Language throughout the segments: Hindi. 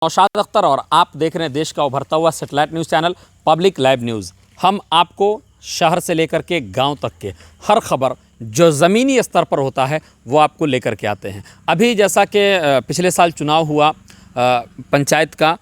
नौशाद अख्तर और आप देख रहे हैं देश का उभरता हुआ satellite news channel public live news. हम आपको शहर से लेकर के गांव तक के हर खबर जो ज़मीनी स्तर पर होता है वो आपको लेकर के आते हैं। अभी जैसा कि पिछले साल चुनाव हुआ पंचायत का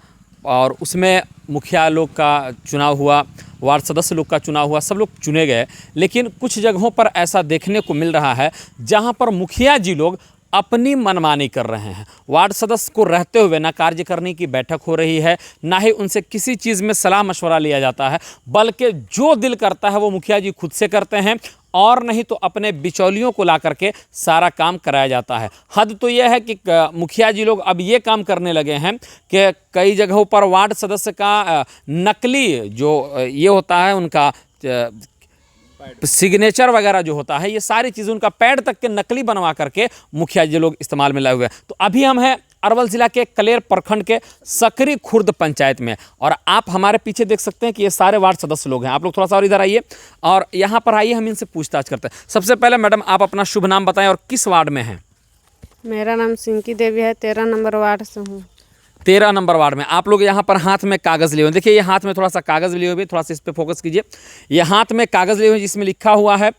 और उसमें मुखिया लोग का चुनाव हुआ, वार्ड सदस्य लोग का चुनाव हुआ, सब लोग चुने गए। लेकिन कुछ जगहों पर ऐसा देखने को मिल रहा है जहां पर मुखिया जी लोग अपनी मनमानी कर रहे हैं। वार्ड सदस्य को रहते हुए ना कार्यकारिणी की बैठक हो रही है, ना ही उनसे किसी चीज़ में सलाह मशवरा लिया जाता है, बल्कि जो दिल करता है वो मुखिया जी खुद से करते हैं और नहीं तो अपने बिचौलियों को ला करके सारा काम कराया जाता है। हद तो यह है कि मुखिया जी लोग अब ये काम करने लगे हैं कि कई जगहों पर वार्ड सदस्य का नकली जो ये होता है उनका सिग्नेचर वगैरह जो होता है, ये सारी चीज़ें उनका पैड तक के नकली बनवा करके मुखिया जी लोग इस्तेमाल में लाए हुए हैं। तो अभी हम हैं अरवल ज़िला के कलेर प्रखंड के सकरी खुर्द पंचायत में और आप हमारे पीछे देख सकते हैं कि ये सारे वार्ड सदस्य लोग हैं। आप लोग थोड़ा सा और इधर आइए और यहाँ पर आइए, हम इनसे पूछताछ करते हैं। सबसे पहले मैडम आप अपना शुभ नाम बताएं और किस वार्ड में हैं? मेरा नाम सिंकी देवी है, 13 नंबर वार्ड से हूँ। 13 नंबर वार्ड में आप लोग यहाँ पर हाथ में कागज़ लिए हुए, देखिए ये हाथ में थोड़ा सा कागज़ लिए हुए, थोड़ा सा इस पर फोकस कीजिए। ये हाथ में कागज़ लिए हुए जिसमें लिखा हुआ है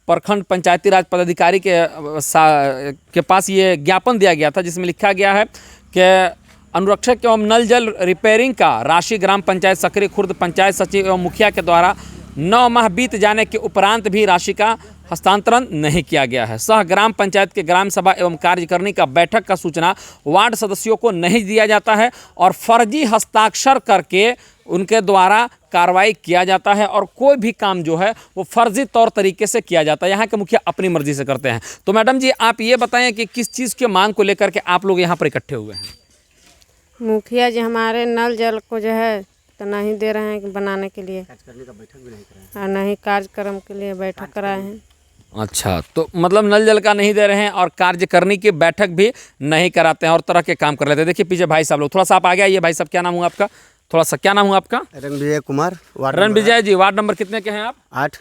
प्रखंड पंचायती राज पदाधिकारी के पास ये ज्ञापन दिया गया था जिसमें लिखा गया है कि अनुरक्षक एवं नल जल रिपेयरिंग का राशि ग्राम पंचायत सकरी खुर्द पंचायत सचिव एवं मुखिया के द्वारा 9 माह बीत जाने के उपरांत भी राशि का हस्तांतरण नहीं किया गया है। सह ग्राम पंचायत के ग्राम सभा एवं कार्यकारिणी का बैठक का सूचना वार्ड सदस्यों को नहीं दिया जाता है और फर्जी हस्ताक्षर करके उनके द्वारा कार्रवाई किया जाता है और कोई भी काम जो है वो फर्जी तौर तरीके से किया जाता है। यहाँ के मुखिया अपनी मर्जी से करते हैं। तो मैडम जी आप ये बताएं कि किस चीज़ के मांग को लेकर के आप लोग यहाँ पर इकट्ठे हुए हैं? मुखिया जी हमारे नल जल को जो है तो नहीं दे रहे हैं बनाने के लिए, और नहीं कार्यक्रम के लिए बैठक कराए हैं। अच्छा, तो मतलब नल जल का नहीं दे रहे हैं और कार्यकारिणी की बैठक भी नहीं कराते हैं और तरह के काम कर लेते हैं। देखिए पीछे भाई साहब लोग, थोड़ा सा आप आगे आइए। भाई साहब क्या नाम हुआ आपका? थोड़ा सा क्या नाम हुआ आपका? रणविजय कुमार। रणविजय जी, वार्ड नंबर कितने के हैं आप? 8।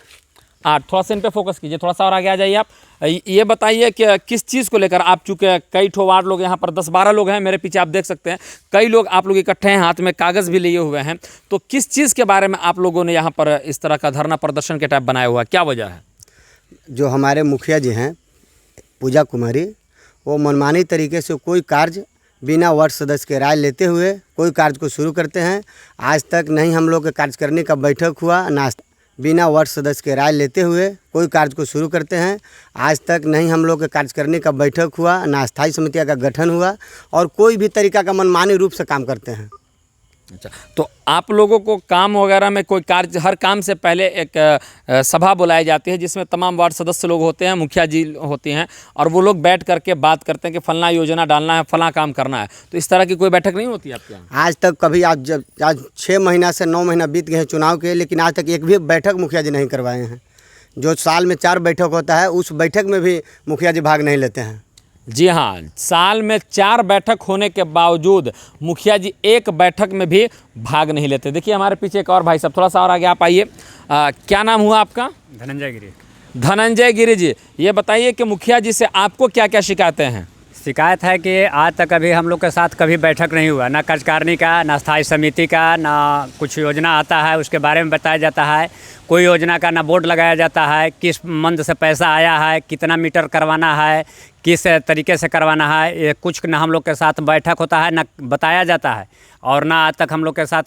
थोड़ा सा इन पे फोकस कीजिए, थोड़ा सा और आगे आ जाइए आप। ये बताइए कि किस चीज़ को लेकर आप, चूँकि कई ठो वार्ड लोग यहाँ पर 10-12 लोग हैं, मेरे पीछे आप देख सकते हैं कई लोग आप लोग इकट्ठे हैं, हाथ में कागज़ भी लिए हुए हैं। तो किस चीज़ के बारे में आप लोगों ने यहाँ पर इस तरह का धरना प्रदर्शन के टाइप बनाया हुआ है, क्या वजह है? जो हमारे मुखिया जी हैं पूजा कुमारी, वो मनमानी तरीके से कोई कार्य बिना वार्ड सदस्य के राय लेते हुए कोई कार्य को शुरू करते हैं। आज तक नहीं हम लोग के कार्यकारिणी का बैठक हुआ, ना बिना वार्ड सदस्य के राय लेते हुए कोई कार्य को शुरू करते हैं। आज तक नहीं हम लोग के कार्यकारिणी का बैठक हुआ, ना स्थायी समितियों का गठन हुआ और कोई भी तरीका का मनमानी रूप से काम करते हैं। अच्छा, तो आप लोगों को काम वगैरह में कोई कार्य, हर काम से पहले एक सभा बुलाई जाती है जिसमें तमाम वार्ड सदस्य लोग होते हैं, मुखिया जी होती हैं और वो लोग बैठ करके बात करते हैं कि फलना योजना डालना है, फला काम करना है। तो इस तरह की कोई बैठक नहीं होती आपके यहाँ? आज तक कभी, आज 6 महीना से 9 महीना बीत गए हैं चुनाव के, लेकिन आज तक एक भी बैठक मुखिया जी नहीं करवाए हैं। जो साल में 4 बैठक होता है उस बैठक में भी मुखिया जी भाग नहीं लेते हैं। जी हाँ, साल में 4 बैठक होने के बावजूद मुखिया जी एक बैठक में भी भाग नहीं लेते। देखिए हमारे पीछे एक और भाई साहब, थोड़ा सा और आगे आप आइए। क्या नाम हुआ आपका? धनंजय गिरी। धनंजय गिरी जी, ये बताइए कि मुखिया जी से आपको क्या क्या शिकायतें हैं? शिकायत है कि आज तक अभी हम लोग के साथ कभी बैठक नहीं हुआ, ना कार्यकारिणी का, ना स्थायी समिति का, ना कुछ योजना आता है उसके बारे में बताया जाता है। कोई योजना का ना बोर्ड लगाया जाता है, किस मंद से पैसा आया है, कितना मीटर करवाना है, किस तरीके से करवाना है, ये कुछ ना हम लोग के साथ बैठक होता है, ना बताया जाता है और ना आज तक हम लोग के साथ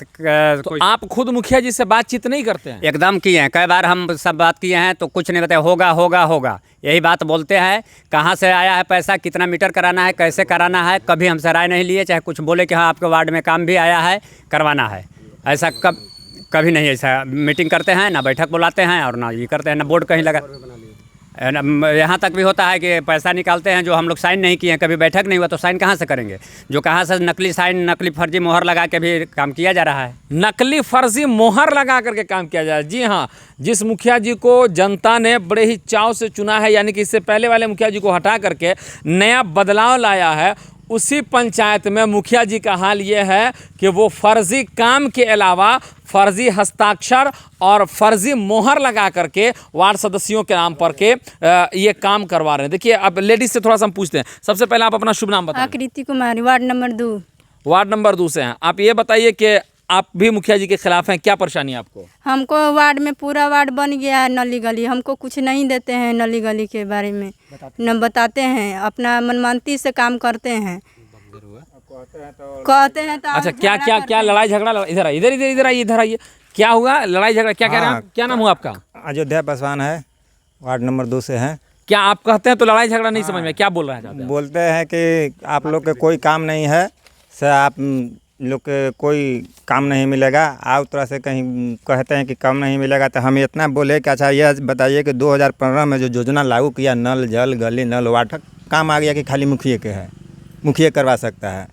तो आप खुद मुखिया जी से बातचीत नहीं करते हैं? एकदम किए हैं, कई बार हम सब बात किए हैं तो कुछ नहीं बताया, होगा होगा होगा यही बात बोलते हैं। कहाँ से आया है पैसा, कितना मीटर कराना है, कैसे कराना है, कभी हमसे राय नहीं लिए, चाहे कुछ बोले कि हाँ आपके वार्ड में काम भी आया है, करवाना है, ऐसा कभी नहीं। ऐसा मीटिंग करते हैं, ना बैठक बुलाते हैं और ना ये करते हैं, ना बोर्ड कहीं लगा। यहाँ तक भी होता है कि पैसा निकालते हैं जो हम लोग साइन नहीं किए हैं, कभी बैठक नहीं हुआ तो साइन कहाँ से करेंगे? जो कहाँ से नकली साइन, नकली फर्जी मोहर लगा के भी काम किया जा रहा है। नकली फर्जी मोहर लगा करके काम किया जा रहा है। जी हाँ, जिस मुखिया जी को जनता ने बड़े ही चाव से चुना है, यानी कि इससे पहले वाले मुखिया जी को हटा करके नया बदलाव लाया है, उसी पंचायत में मुखिया जी का हाल ये है कि वो फर्जी काम के अलावा फर्जी हस्ताक्षर और फर्जी मोहर लगा करके वार्ड सदस्यों के नाम पर के ये काम करवा रहे हैं। देखिए अब लेडीज से थोड़ा सा हम पूछते हैं। सबसे पहले आप अपना शुभ नाम बताएं। आकृति कुमारी, वार्ड नंबर 2। वार्ड नंबर 2 से हैं। आप ये बताइए कि आप भी मुखिया जी के खिलाफ हैं, क्या परेशानी है आपको? हमको वार्ड में पूरा वार्ड बन गया है नली गली, हमको कुछ नहीं देते हैं नली गली के बारे में, न बताते हैं, अपना मनमानती से काम करते हैं, कहते हैं तो अच्छा, क्या लड़ाई झगड़ा? इधर आइए, इधर आइए, इधर आइए। क्या हुआ लड़ाई झगड़ा, क्या कह रहे हैं? क्या नाम हुआ आपका? अयोध्या पासवान है, वार्ड नंबर 2 से हैं। क्या आप कहते हैं तो लड़ाई झगड़ा नहीं समझ में, क्या बोल रहे हैं? बोलते हैं कि आप लोग के कोई काम नहीं है, से आप लोग के कोई काम नहीं मिलेगा। आप तरह से कहीं कहते हैं कि काम नहीं मिलेगा, तो हम इतना बोले कि अच्छा ये बताइए कि 2015 में जो योजना लागू किया, नल जल गली नल वाटर, काम आ गया कि खाली मुखिया के है, मुखिया करवा सकता है।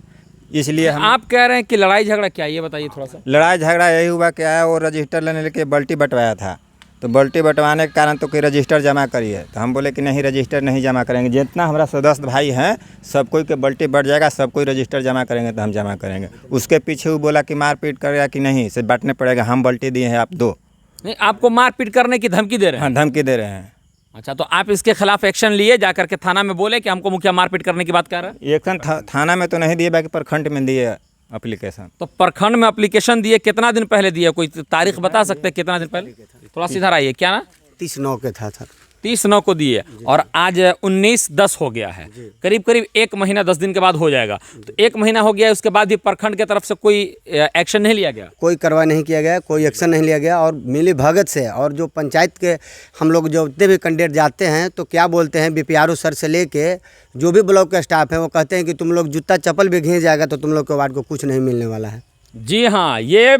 इसलिए हम आप कह रहे हैं कि लड़ाई झगड़ा क्या, ये बताइए थोड़ा सा। लड़ाई झगड़ा यही हुआ क्या है, वो रजिस्टर लेने लेके बल्टी बंटवाया था, तो बल्टी बंटवाने के कारण तो कि रजिस्टर जमा करिए, तो हम बोले कि नहीं रजिस्टर नहीं जमा करेंगे, जितना हमारा सदस्य भाई हैं सब कोई के बल्टी बढ़ जाएगा, सब कोई रजिस्टर जमा करेंगे तो हम जमा करेंगे। उसके पीछे वो बोला कि मारपीट करेगा कि नहीं, से बांटने पड़ेगा, हम बल्टी दिए हैं आप दो। नहीं, आपको मारपीट करने की धमकी दे रहे हैं? हाँ, धमकी दे रहे हैं। अच्छा, तो आप इसके खिलाफ एक्शन लिए, जाकर के थाना में बोले कि हमको मुखिया मारपीट करने की बात कर रहा है? एक्शन थाना में तो नहीं दिए, बाकी प्रखंड में दिए एप्लीकेशन। तो प्रखंड में एप्लीकेशन दिए, कितना दिन पहले दिए? कोई तारीख बता सकते हैं कितना दिन पहले? थोड़ा सीधा आइए। क्या ना 30/9 के था सर। 30/9 को दिए और आज 19/10 हो गया है, करीब करीब 1 महीना 10 दिन के बाद हो जाएगा। तो 1 महीना हो गया, उसके बाद भी प्रखंड की तरफ से कोई एक्शन नहीं लिया गया? कोई कार्रवाई नहीं किया गया, कोई एक्शन नहीं लिया गया। और मिली भगत से, और जो पंचायत के हम लोग जो जितने भी कैंडिडेट जाते हैं तो क्या बोलते हैं, बीपीआरओ सर से लेके जो भी ब्लॉक का स्टाफ है वो कहते हैं कि तुम लोग जूता चप्पल भी घिस जाएगा तो तुम लोग के वार्ड को कुछ नहीं मिलने वाला है। जी हाँ, ये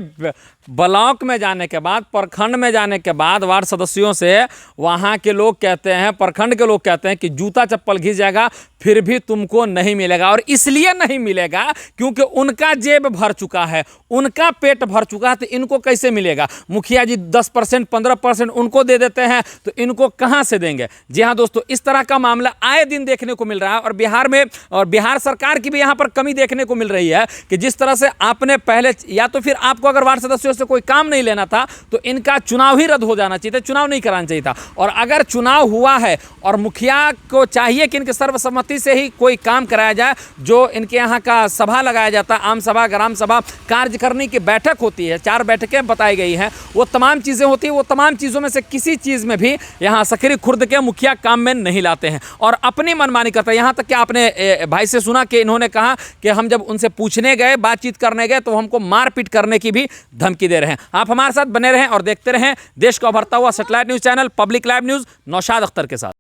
ब्लॉक में जाने के बाद, प्रखंड में जाने के बाद वार्ड सदस्यों से वहाँ के लोग कहते हैं, प्रखंड के लोग कहते हैं कि जूता चप्पल घिस जाएगा फिर भी तुमको नहीं मिलेगा। और इसलिए नहीं मिलेगा क्योंकि उनका जेब भर चुका है, उनका पेट भर चुका है, तो इनको कैसे मिलेगा? मुखिया जी 10% 15% उनको दे देते हैं तो इनको कहाँ से देंगे? जी हाँ दोस्तों, इस तरह का मामला आए दिन देखने को मिल रहा है। और बिहार में, और बिहार सरकार की भी यहाँ पर कमी देखने को मिल रही है कि जिस तरह से आपने पहले, या तो फिर आपको अगर वार्ड सदस्यों से कोई काम नहीं लेना था तो इनका चुनाव ही रद्द हो जाना चाहिए था, चुनाव नहीं कराना चाहिए था। और अगर चुनाव हुआ है और मुखिया को चाहिए कि इनके सर्वसम्मति से ही कोई काम कराया जाए, जो इनके यहाँ का सभा लगाया जाता है, आम सभा, ग्राम सभा, कार्यकारिणी की बैठक होती है, 4 बैठकें बताई गई हैं, वो तमाम चीज़ें होती हैं। वो तमाम चीज़ों में से किसी चीज़ में भी यहाँ सकरी खुर्द के मुखिया काम में नहीं लाते हैं और अपनी मनमानी करते हैं। यहाँ तक कि आपने भाई से सुना कि इन्होंने कहा कि हम जब उनसे पूछने गए, बातचीत करने गए, तो हमको मारपीट करने की भी धमकी दे रहे हैं। आप हमारे साथ बने रहें और देखते रहें देश का उभरता हुआ satellite news channel public live news, Naushad Akhtar के साथ।